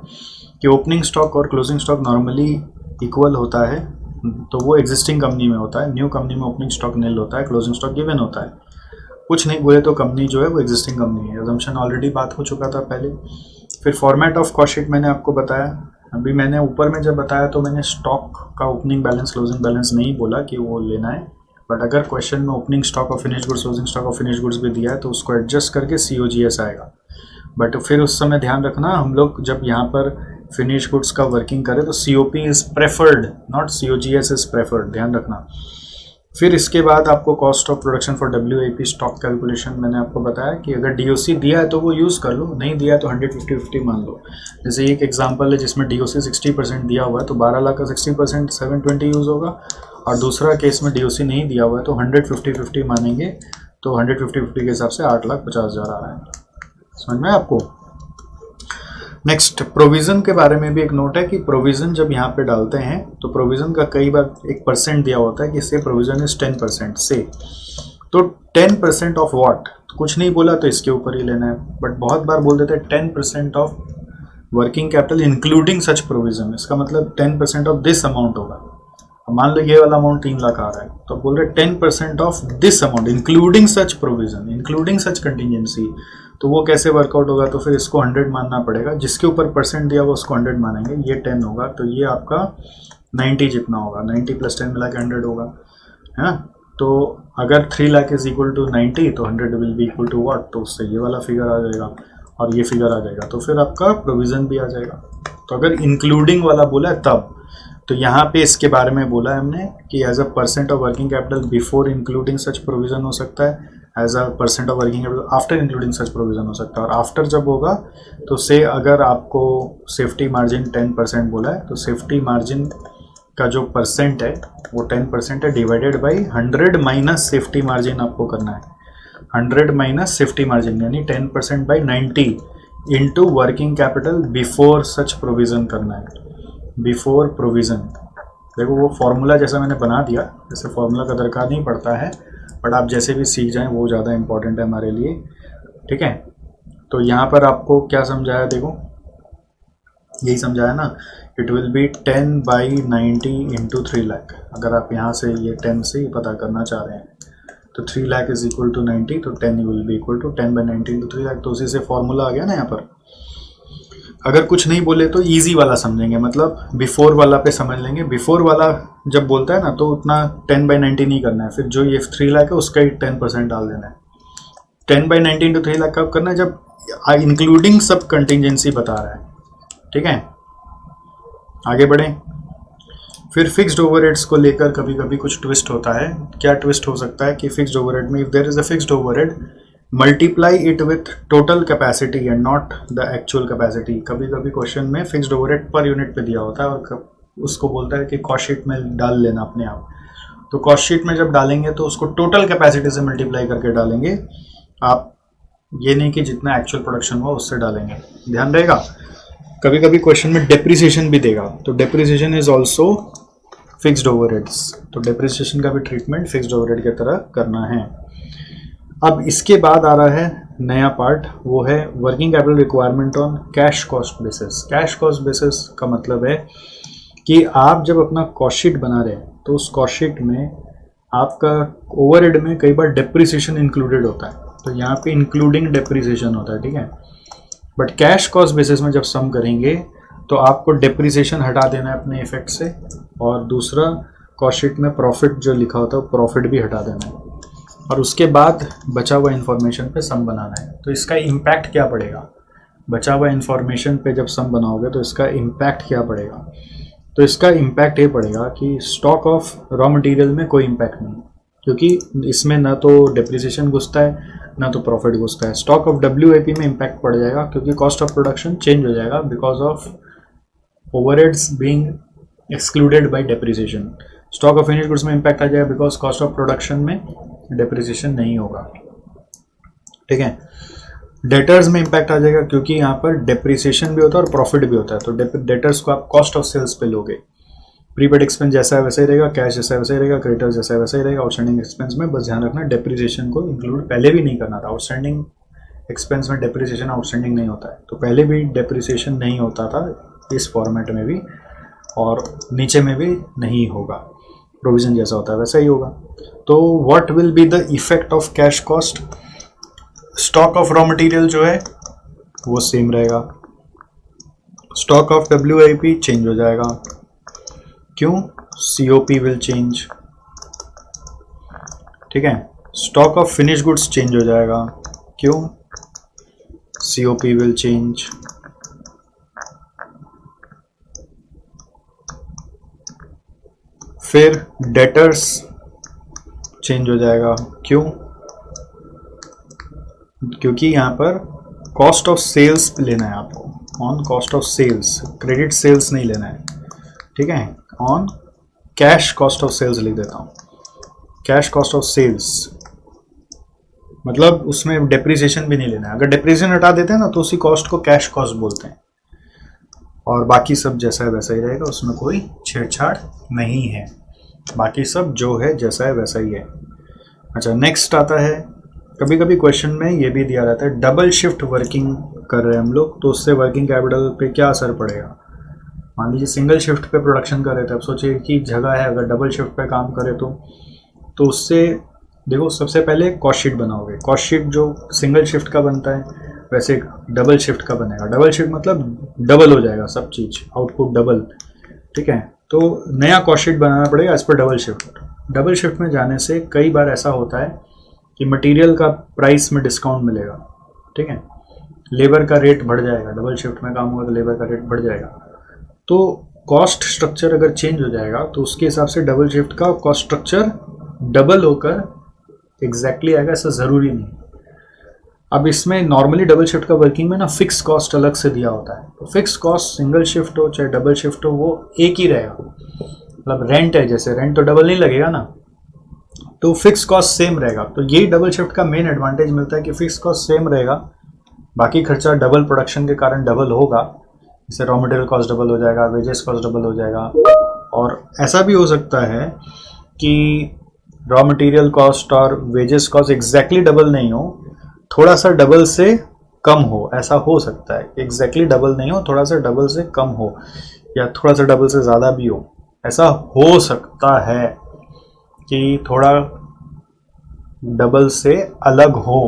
कि ओपनिंग स्टॉक और क्लोजिंग स्टॉक नॉर्मली इक्वल होता है, तो वो एग्जिस्टिंग कंपनी में होता है। न्यू कंपनी में ओपनिंग स्टॉक नील होता है, क्लोजिंग स्टॉक गिवन होता है। कुछ नहीं बोले तो कंपनी जो है वो एग्जिस्टिंग कंपनी है। अजम्पशन ऑलरेडी बात हो चुका था पहले। फिर फॉर्मेट ऑफ कॉस्ट शीट मैंने आपको बताया। अभी मैंने ऊपर में जब बताया तो मैंने स्टॉक का ओपनिंग बैलेंस क्लोजिंग बैलेंस नहीं बोला कि वो लेना है, बट अगर क्वेश्चन में opening stock of finish goods closing stock of finish goods भी दिया है तो उसको एडजस्ट करके COGS आएगा। बट फिर उस समय ध्यान रखना, हम लोग जब यहाँ पर फिनिश गुड्स का वर्किंग करें तो COP is preferred, not COGS is preferred, ध्यान रखना। फिर इसके बाद आपको cost of production for WIP stock calculation मैंने आपको बताया कि अगर DOC दिया है तो वो यूज़ कर लो, नहीं दिया है तो 100-50-50 मान लो। जैसे एक एग्जांपल है जिसमें DOC 60% दिया हुआ है तो 12 लाख का 60% 720 यूज़ होगा, और दूसरा केस में DOC नहीं दिया हुआ है तो 100-50-50 मानेंगे, तो 100-50-50 के हिसाब से 8,50,000 आ रहा है। समझ में आपको? नेक्स्ट प्रोविज़न के बारे में भी एक नोट है कि प्रोविज़न जब यहाँ पे डालते हैं तो प्रोविज़न का कई बार एक परसेंट दिया होता है कि से प्रोविज़न इज 10% से, तो 10% ऑफ व्हाट, कुछ नहीं बोला तो इसके ऊपर ही लेना है। बट बहुत बार बोल देते हैं 10% of working capital including such provision, इसका मतलब 10% ऑफ दिस अमाउंट होगा। अब मान लो ये वाला अमाउंट 3 लाख आ रहा है, तो बोल रहे 10% of this amount including such provision, including such contingency. तो वो कैसे वर्कआउट होगा, तो फिर इसको 100 मानना पड़ेगा, जिसके ऊपर परसेंट दिया वो उसको 100 मानेंगे, ये 10 होगा, तो ये आपका 90 जितना होगा, 90 + 10 मिला के 100 होगा, है ना। तो अगर 3 लाख इज इक्वल टू 90 तो 100 will be equal to what, तो उससे ये वाला फिगर आ जाएगा और ये फिगर आ जाएगा, तो फिर आपका प्रोविज़न भी आ जाएगा। तो अगर इंक्लूडिंग वाला बोला है तब, तो यहाँ पे इसके बारे में बोला है हमने कि as a percent of working capital before including such provision हो सकता है, as a percent of working capital after including such provision हो सकता है। और आफ्टर जब होगा तो से अगर आपको सेफ्टी मार्जिन 10% बोला है, तो सेफ्टी मार्जिन का जो परसेंट है वो 10% है, divided by 100 minus safety margin आपको करना है, 100 माइनस सेफ्टी मार्जिन यानी 10% by 90 into working capital before such provision करना है, बिफोर प्रोविज़न। देखो वो फॉर्मूला जैसा मैंने बना दिया, जैसे फॉर्मूला का दरकार नहीं पड़ता है, बट आप जैसे भी सीख जाएं वो ज़्यादा इंपॉर्टेंट है हमारे लिए, ठीक है। तो यहाँ पर आपको क्या समझाया, देखो यही समझाया ना, it will be 10/90 into 3 lakh. अगर आप यहाँ से ये 10 से ही पता करना चाह रहे हैं तो 3 लाख इज इक्वल टू 90, तो 10 will be equal to 10/90 into 3 lakh. तो उसी से फॉर्मूला आ गया ना यहाँ पर। अगर कुछ नहीं बोले तो इजी वाला समझेंगे, मतलब बिफोर वाला पे समझ लेंगे। बिफोर वाला जब बोलता है ना तो उतना 10/90 नहीं करना है, फिर जो ये 3 लाख है उसका ही 10% डाल देना है। 10/90 इंटू 3 लाख कब करना है, जब इंक्लूडिंग सब कंटिजेंसी बता रहा है, ठीक है। आगे बढ़ें। फिर फिक्स्ड ओवरहेड्स को लेकर कभी कभी कुछ ट्विस्ट होता है। क्या ट्विस्ट हो सकता है कि फिक्स्ड ओवरहेड में if there is a fixed overhead multiply it with total capacity and not the actual capacity. कभी कभी क्वेश्चन में फिक्स्ड ओवरहेड पर यूनिट पे दिया होता है और उसको बोलता है कि कॉस्ट शीट में डाल लेना अपने आप। तो कॉस्ट शीट में जब डालेंगे तो उसको टोटल कैपेसिटी से मल्टीप्लाई करके डालेंगे आप, ये नहीं कि जितना एक्चुअल प्रोडक्शन हुआ उससे डालेंगे, ध्यान रहेगा। कभी कभी क्वेश्चन में डेप्रिसिएशन भी देगा, तो depreciation is also fixed overheads, तो डेप्रिसिएशन का भी ट्रीटमेंट फिक्स्ड ओवरहेड की तरह करना है। अब इसके बाद आ रहा है नया पार्ट, वो है working capital requirement on cash cost basis. Cash cost basis का मतलब है कि आप जब अपना कॉस्ट शीट बना रहे हैं तो उस कॉस्ट शीट में आपका ओवरहेड में कई बार डेप्रिसिएशन इंक्लूडेड होता है, तो यहाँ पे इंक्लूडिंग डेप्रिसिएशन होता है, ठीक है। बट कैश कॉस्ट बेसिस में जब सम करेंगे तो आपको डेप्रिसिएशन हटा देना है अपने इफेक्ट से, और दूसरा कॉस्ट शीट में प्रॉफिट जो लिखा होता है वो प्रॉफिट भी हटा देना है, और उसके बाद बचा हुआ इन्फॉर्मेशन पे सम बनाना है। तो इसका इम्पैक्ट क्या पड़ेगा, बचा हुआ इन्फॉर्मेशन पे जब सम बनाओगे तो इसका इम्पैक्ट क्या पड़ेगा, तो इसका इम्पैक्ट ये पड़ेगा कि स्टॉक ऑफ रॉ मटेरियल में कोई इम्पैक्ट नहीं, क्योंकि इसमें ना तो डेप्रिसिएशन घुसता है ना तो प्रॉफिट घुसता है। स्टॉक ऑफ WIP में इम्पैक्ट पड़ जाएगा क्योंकि कॉस्ट ऑफ प्रोडक्शन चेंज हो जाएगा because of overheads being excluded bye depreciation. Stock of finished goods में इम्पैक्ट आ जाएगा बिकॉज कॉस्ट ऑफ प्रोडक्शन में डेप्रिसिएशन नहीं होगा, ठीक है। डेटर्स में इम्पैक्ट आ जाएगा क्योंकि यहाँ पर डेप्रिसिएशन भी होता है और प्रॉफिट भी होता है, तो डेटर्स को आप कॉस्ट ऑफ सेल्स पे लोगे। प्रीपेड एक्सपेंस जैसा है वैसा ही रहेगा, कैश जैसा है वैसा ही रहेगा, क्रेडिटर्स जैसा है वैसा ही रहेगा। आउटस्टैंडिंग एक्सपेंस में बस ध्यान रखना डेप्रिसिएशन को इंक्लूड पहले भी नहीं करना था। आउटस्टैंडिंग एक्सपेंस में डेप्रिसिएशन आउटस्टैंडिंग नहीं होता है, तो पहले भी डेप्रिसिएशन नहीं होता था इस फॉर्मेट में भी, और नीचे में भी नहीं होगा। प्रोविजन जैसा होता है वैसा ही होगा। तो what will be the effect of cash cost, stock of raw material जो है वो सेम रहेगा, स्टॉक ऑफ WIP चेंज हो जाएगा, क्यों, COP विल चेंज, ठीक है। Stock of finish goods change हो जाएगा, क्यों, COP विल चेंज। फिर डेटर्स चेंज हो जाएगा, क्यों, क्योंकि यहाँ पर कॉस्ट ऑफ सेल्स लेना है आपको, on cost of sales, credit sales नहीं लेना है, ठीक है। On cash cost of sales लिख देता हूँ, कैश कॉस्ट ऑफ सेल्स मतलब उसमें डेप्रिसिएशन भी नहीं लेना है। अगर डेप्रिसिएशन हटा देते हैं ना तो उसी कॉस्ट को कैश कॉस्ट बोलते हैं, और बाकी सब जैसा है वैसा ही रहेगा, उसमें कोई छेड़छाड़ नहीं है, बाकी सब जो है जैसा है वैसा ही है। अच्छा, नेक्स्ट आता है, कभी कभी क्वेश्चन में ये भी दिया रहता है डबल शिफ्ट वर्किंग कर रहे हैं हम लोग, तो उससे वर्किंग कैपिटल पे क्या असर पड़ेगा। मान लीजिए सिंगल शिफ्ट पे प्रोडक्शन कर रहे थे, अब सोचिए कि जगह है अगर डबल शिफ्ट पे काम करे तो उससे देखो सबसे पहले कॉस्ट शीट बनाओगे। कॉस्ट शीट जो सिंगल शिफ्ट का बनता है वैसे डबल शिफ्ट का बनेगा। डबल शिफ्ट मतलब डबल हो जाएगा सब चीज़, आउटपुट डबल, ठीक है। तो नया कॉस्ट शीट बनाना पड़ेगा as per double shift. Double shift में जाने से कई बार ऐसा होता है कि मटेरियल का प्राइस में डिस्काउंट मिलेगा, ठीक है। लेबर का रेट बढ़ जाएगा, डबल शिफ्ट में काम होगा तो लेबर का रेट बढ़ जाएगा। तो कॉस्ट स्ट्रक्चर अगर चेंज हो जाएगा तो उसके हिसाब से डबल शिफ्ट का कॉस्ट स्ट्रक्चर डबल होकर एग्जैक्टली आएगा, ऐसा ज़रूरी नहीं। अब इसमें नॉर्मली डबल शिफ्ट का वर्किंग में ना फिक्स कॉस्ट अलग से दिया होता है। तो फिक्स कॉस्ट सिंगल शिफ्ट हो चाहे डबल शिफ्ट हो वो एक ही रहेगा। मतलब रेंट है, जैसे रेंट तो डबल नहीं लगेगा ना, तो फिक्स कॉस्ट सेम रहेगा। तो यही डबल शिफ्ट का मेन एडवांटेज मिलता है कि फिक्स कॉस्ट सेम रहेगा, बाकी खर्चा डबल प्रोडक्शन के कारण डबल होगा। जैसे रॉ मटेरियल कॉस्ट डबल हो जाएगा, वेजेस कॉस्ट डबल हो जाएगा। और ऐसा भी हो सकता है कि रॉ मटेरियल कॉस्ट और वेजेस कॉस्ट एग्जैक्टली डबल नहीं हो, थोड़ा सा डबल से कम हो, ऐसा हो सकता है। एग्जैक्टली डबल नहीं हो, थोड़ा सा डबल से कम हो या थोड़ा सा डबल से ज़्यादा भी हो, ऐसा हो सकता है कि थोड़ा डबल से अलग हो।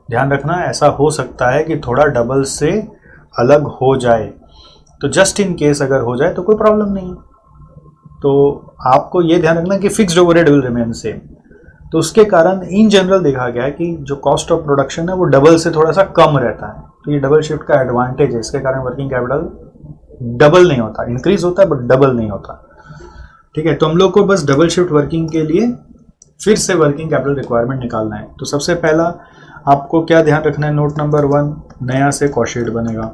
ध्यान रखना, ऐसा हो सकता है कि थोड़ा डबल से अलग हो जाए। तो जस्ट इन केस अगर हो जाए तो कोई प्रॉब्लम नहीं है। तो आपको ये ध्यान रखना कि fixed overhead will remain same. तो उसके कारण इन जनरल देखा गया है कि जो कॉस्ट ऑफ प्रोडक्शन है वो डबल से थोड़ा सा कम रहता है। तो ये डबल शिफ्ट का एडवांटेज है, इसके कारण वर्किंग कैपिटल डबल नहीं होता, इंक्रीज होता है बट डबल नहीं होता, ठीक है। तो हम लोग को बस डबल शिफ्ट वर्किंग के लिए फिर से वर्किंग कैपिटल रिक्वायरमेंट निकालना है। तो सबसे पहला आपको क्या ध्यान रखना है, नोट नंबर 1, नया से कॉस्ट शीट बनेगा।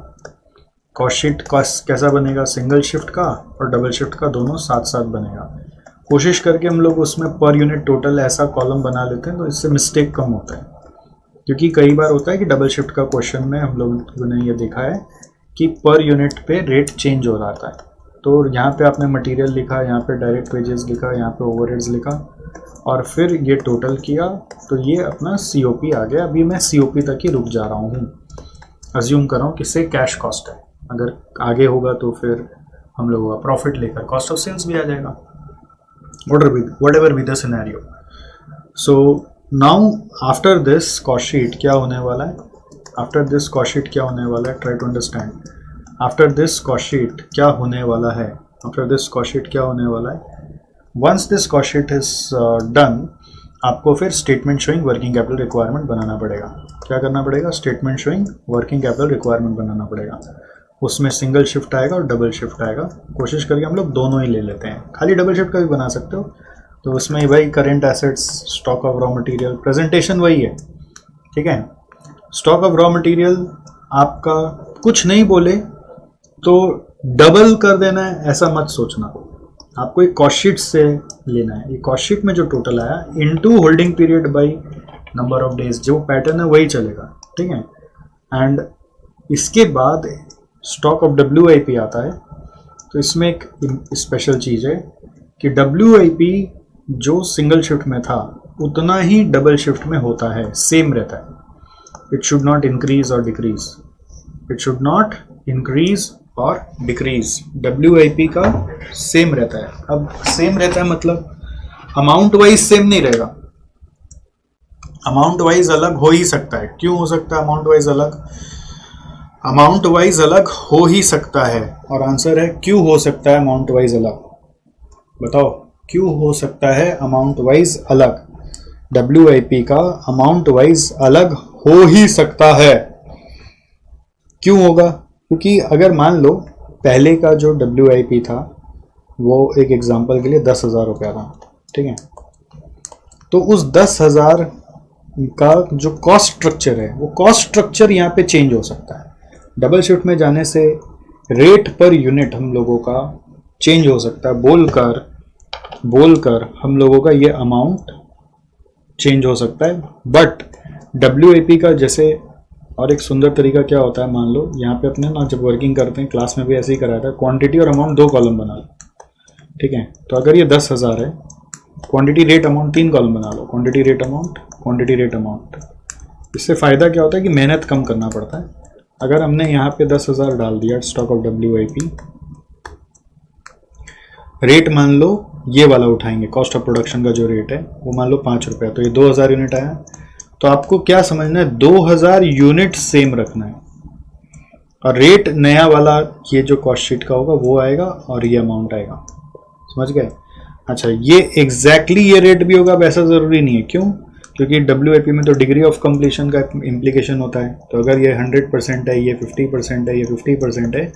कॉस्ट शीट कैसा बनेगा, सिंगल शिफ्ट का और डबल शिफ्ट का दोनों साथ साथ बनेगा। कोशिश करके हम लोग उसमें पर यूनिट टोटल ऐसा कॉलम बना लेते हैं तो इससे मिस्टेक कम होता है। क्योंकि कई बार होता है कि डबल शिफ्ट का क्वेश्चन में हम लोगों ने ये देखा है कि पर यूनिट पे रेट चेंज हो रहा था। तो यहाँ पे आपने मटेरियल लिखा, यहाँ पे डायरेक्ट वेजेस लिखा, यहाँ पे ओवरहेड्स लिखा और फिर ये टोटल किया, तो ये अपना सीओपी आ गया। अभी मैं सीओपी तक ही रुक जा रहा हूँ, अज्यूम कर रहा हूँ कि इससे कैश कॉस्ट है। अगर आगे होगा तो फिर हम लोगों का प्रॉफिट लेकर कॉस्ट ऑफ सेल्स भी आ जाएगा, whatever be the scenario. So now after this cost sheet क्या होने वाला है, after this cost sheet क्या होने वाला है, try to understand. After this cost sheet क्या होने वाला है, after this cost sheet क्या होने वाला है. Once this cost sheet is done, आपको फिर statement showing working capital requirement बनाना पड़ेगा। क्या करना पड़ेगा, statement showing working capital requirement बनाना पड़ेगा। उसमें सिंगल शिफ्ट आएगा और डबल शिफ्ट आएगा। कोशिश करके हम लोग दोनों ही ले लेते हैं, खाली डबल शिफ्ट का भी बना सकते हो। तो उसमें ही भाई current assets, stock of raw material, presentation वही है, ठीक है। स्टॉक ऑफ रॉ मटेरियल आपका कुछ नहीं बोले तो डबल कर देना है, ऐसा मत सोचना। आपको एक कॉस्ट शीट से लेना है। ये कॉस्ट शीट में जो टोटल आया into holding period by number of days, जो पैटर्न है वही चलेगा, ठीक है। एंड इसके बाद स्टॉक ऑफ WIP आता है। तो इसमें एक स्पेशल चीज़ है कि WIP जो सिंगल शिफ्ट में था उतना ही डबल शिफ्ट में होता है, सेम रहता है। इट शुड नॉट इंक्रीज और decrease, it should not increase और डिक्रीज। WIP का सेम रहता है। अब सेम रहता है मतलब अमाउंट वाइज सेम नहीं रहेगा, अमाउंट वाइज अलग हो ही सकता है। क्यों हो सकता है अमाउंट वाइज अलग, अमाउंट वाइज अलग हो ही सकता है। और आंसर है क्यों हो सकता है अमाउंट वाइज अलग, बताओ क्यों हो सकता है अमाउंट वाइज अलग। WIP का अमाउंट वाइज अलग हो ही सकता है। क्यों होगा, क्योंकि अगर मान लो पहले का जो WIP था वो एक एग्जांपल के लिए 10,000 रुपया था, ठीक है। तो उस 10,000 का जो कॉस्ट स्ट्रक्चर है वो कॉस्ट स्ट्रक्चर यहाँ पे चेंज हो सकता है। डबल शिफ्ट में जाने से रेट पर यूनिट हम लोगों का चेंज हो सकता है। बोलकर हम लोगों का ये अमाउंट चेंज हो सकता है। बट WIP का जैसे और एक सुंदर तरीका क्या होता है, मान लो यहाँ पे अपने ना जब वर्किंग करते हैं, क्लास में भी ऐसे ही कराया था, क्वांटिटी और अमाउंट 2 कॉलम बना लो, ठीक है। तो अगर ये 10,000 है, क्वांटिटी रेट अमाउंट 3 कॉलम बना लो, quantity rate amount, quantity rate amount. इससे फ़ायदा क्या होता है कि मेहनत कम करना पड़ता है। अगर हमने यहाँ पे 10,000 डाल दिया स्टॉक ऑफ WIP, रेट मान लो ये वाला उठाएंगे, कॉस्ट ऑफ प्रोडक्शन का जो रेट है वो मान लो 5 रुपया, तो ये 2000 यूनिट आया। तो आपको क्या समझना है, 2000 यूनिट सेम रखना है और रेट नया वाला ये जो कॉस्ट शीट का होगा वो आएगा और ये अमाउंट आएगा। समझ गए? अच्छा, ये एग्जैक्टली ये रेट भी होगा वैसा ज़रूरी नहीं है। क्यों? क्योंकि WIP में तो डिग्री ऑफ कंप्लीशन का इम्प्लीकेशन होता है। तो अगर ये 100% है, ये 50% है, ये 50% है,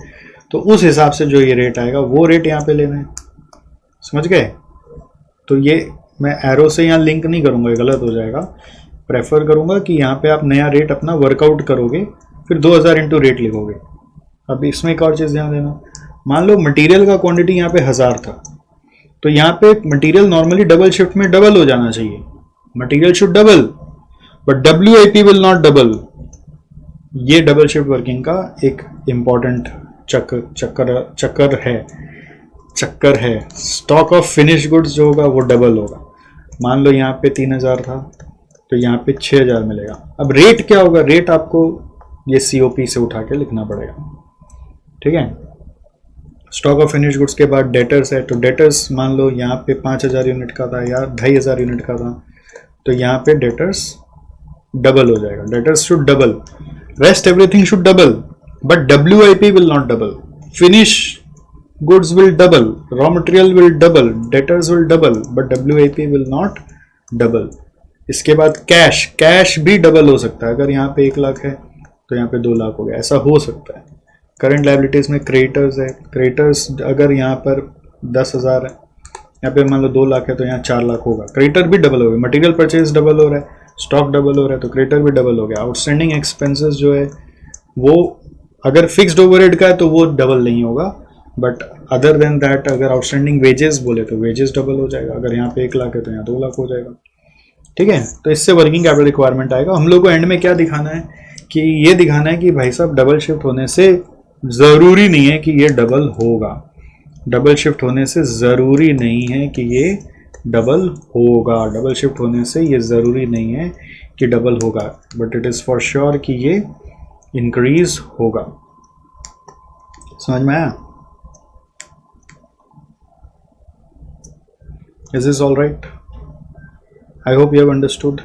तो उस हिसाब से जो ये रेट आएगा वो रेट यहाँ पे लेना है। समझ गए? तो ये मैं एरो से यहाँ लिंक नहीं करूँगा, ये गलत हो जाएगा। प्रेफर करूँगा कि यहाँ पे आप नया रेट अपना वर्कआउट करोगे, फिर 2000 इंटू रेट लिखोगे। अब इसमें एक और चीज़ ध्यान देना, मान लो मटेरियल का क्वांटिटी यहाँ पे 1000 था, तो यहाँ पे मटेरियल नॉर्मली डबल शिफ्ट में डबल हो जाना चाहिए। Material should double, but WIP will not double. ये डबल शिफ्ट वर्किंग का एक इंपॉर्टेंट चक्कर है। स्टॉक ऑफ फिनिश गुड्स जो होगा वो डबल होगा। मान लो यहाँ पे 3000 था, तो यहाँ पे 6000 मिलेगा। अब रेट क्या होगा? रेट आपको ये COP से उठा के लिखना पड़ेगा। ठीक है? स्टॉक ऑफ फिनिश गुड्स के बाद डेटर्स है, तो डेटर्स मान लो यहाँ पे 5000 यूनिट का था या 2500 यूनिट का था, तो यहाँ पे डेटर्स डबल हो जाएगा। Debtors should double, rest everything should double, but WIP will not double. Finish goods will double, raw material will double, debtors will double, but WIP will not double. इसके बाद cash भी double हो सकता है। अगर यहाँ पे 1 लाख है तो यहाँ पे 2 लाख हो गया, ऐसा हो सकता है। करंट लायबिलिटीज में क्रेडिटर्स है, क्रेडिटर्स अगर यहाँ पर 10,000 है, यहाँ पे मान लो 2 लाख है, तो यहाँ 4 लाख होगा। क्रेडिटर भी डबल हो गया, मटेरियल परचेज डबल हो रहा है, स्टॉक डबल हो रहा है, तो क्रेडिटर भी डबल हो गया। आउटस्टैंडिंग एक्सपेंसेस जो है वो अगर फिक्स्ड ओवरहेड का है तो वो डबल नहीं होगा, बट अदर देन दैट अगर आउटस्टैंडिंग वेजेस बोले तो वेजेस डबल हो जाएगा। अगर यहाँ पे 1 लाख है तो यहाँ 2 लाख हो जाएगा। ठीक है? तो इससे वर्किंग कैपिटल रिक्वायरमेंट आएगा। हम लोग को एंड में क्या दिखाना है कि ये दिखाना है कि भाई साहब डबल शिफ्ट होने से ज़रूरी नहीं है कि ये डबल होगा। डबल शिफ्ट होने से ज़रूरी नहीं है कि ये डबल होगा। डबल शिफ्ट होने से ये ज़रूरी नहीं है कि डबल होगा, but it is for sure कि ये इंक्रीज होगा। समझ में आया? Is this all right? I hope you have understood.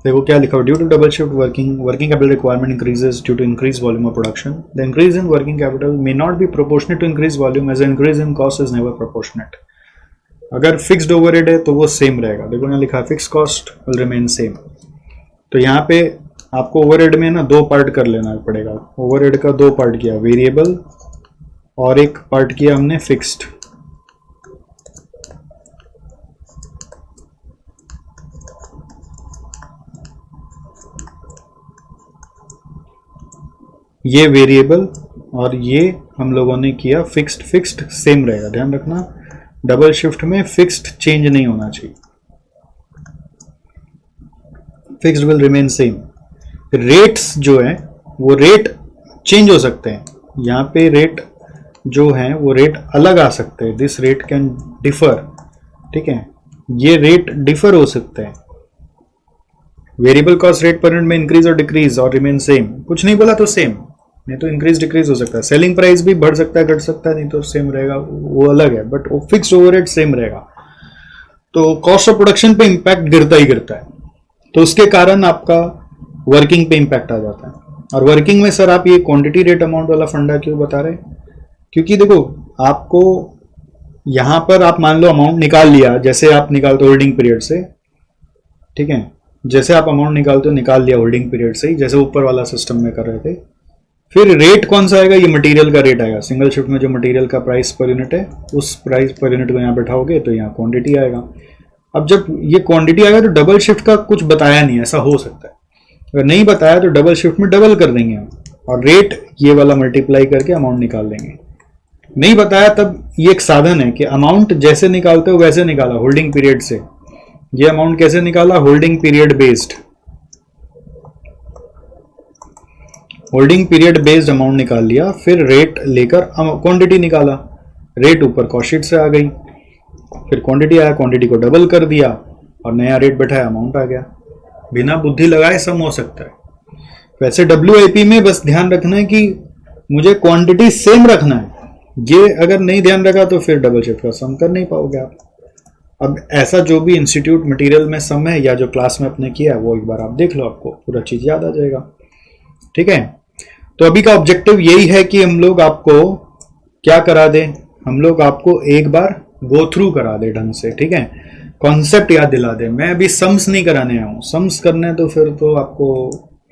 देखो क्या लिखा हुआ, due to double shift working capital requirement increases due to increase volume of production. The increase in working capital may not be proportionate to increase volume as increase in cost is never proportionate. अगर fixed overhead है तो वो same रहेगा। देखो यहाँ लिखा है fix cost will remain same. तो यहाँ पे आपको ओवरहेड में ना 2 पार्ट कर लेना पड़ेगा। ओवरहेड का 2 पार्ट किया, वेरिएबल और एक पार्ट किया हमने फिक्स्ड। ये वेरिएबल और ये हम लोगों ने किया फिक्स्ड सेम रहेगा। ध्यान रखना, डबल शिफ्ट में फिक्स्ड चेंज नहीं होना चाहिए। Fixed will remain same. Rates जो है वो रेट चेंज हो सकते हैं। यहाँ पे रेट जो है वो रेट अलग आ सकते हैं। This rate can differ. ठीक है? ये रेट डिफर हो सकते हैं। Variable cost rate per unit में इंक्रीज और डिक्रीज और रिमेन सेम। कुछ नहीं बोला तो सेम, नहीं तो इंक्रीज डिक्रीज हो सकता है। सेलिंग प्राइस भी बढ़ सकता है, घट सकता है, नहीं तो सेम रहेगा, वो अलग है, बट वो फिक्स्ड ओवरहेड सेम रहेगा। तो कॉस्ट ऑफ प्रोडक्शन पे इंपैक्ट गिरता ही गिरता है, तो उसके कारण आपका वर्किंग पे इंपैक्ट आ जाता है। और वर्किंग में सर आप ये क्वांटिटी रेट अमाउंट वाला फंडा क्यों बता रहे? क्योंकि देखो आपको यहां पर आप मान लो अमाउंट निकाल लिया, जैसे आप निकालते हो होल्डिंग पीरियड से। ठीक है? जैसे आप अमाउंट निकालते हो, निकाल लिया होल्डिंग पीरियड से ही, जैसे ऊपर वाला सिस्टम में कर रहे थे। फिर रेट कौन सा आएगा? ये मटेरियल का रेट आएगा। सिंगल शिफ्ट में जो मटेरियल का प्राइस पर यूनिट है, उस प्राइस पर यूनिट को यहाँ बैठाओगे तो यहाँ क्वांटिटी आएगा। अब जब ये क्वांटिटी आएगा तो डबल शिफ्ट का कुछ बताया नहीं, ऐसा हो सकता है। अगर नहीं बताया तो डबल शिफ्ट में डबल कर देंगे हम, और रेट ये वाला मल्टीप्लाई करके अमाउंट निकाल देंगे। नहीं बताया तब ये एक साधन है कि अमाउंट जैसे निकालते हो वैसे निकाला होल्डिंग पीरियड से। ये अमाउंट कैसे निकाला? Holding period based. Holding period based amount निकाल लिया, फिर रेट लेकर क्वांटिटी निकाला। रेट ऊपर कॉस्ट शीट से आ गई, फिर क्वांटिटी आया, क्वांटिटी को डबल कर दिया और नया रेट बैठाया, अमाउंट आ गया। बिना बुद्धि लगाए सम हो सकता है। वैसे WIP में बस ध्यान रखना है कि मुझे क्वांटिटी सेम रखना है। ये अगर नहीं ध्यान रखा तो फिर डबल शिफ्ट का सम कर नहीं पाओगे आप। अब ऐसा जो भी इंस्टीट्यूट मटेरियल में सम है या जो क्लास में आपने किया है वो एक बार आप देख लो, आपको पूरा चीज याद आ जाएगा। ठीक है, तो अभी का ऑब्जेक्टिव यही है कि हम लोग आपको क्या करा दें, हम लोग आपको एक बार गो थ्रू करा दे ढंग से। ठीक है, कॉन्सेप्ट याद दिला दे। मैं अभी सम्स नहीं कराने आया हूँ, सम्स करने तो फिर तो आपको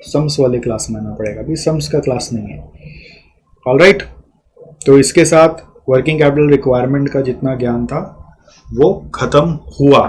सम्स वाले क्लास में आना पड़ेगा, अभी सम्स का क्लास नहीं है। ऑलराइट, तो इसके साथ वर्किंग कैपिटल रिक्वायरमेंट का जितना ज्ञान था वो खत्म हुआ।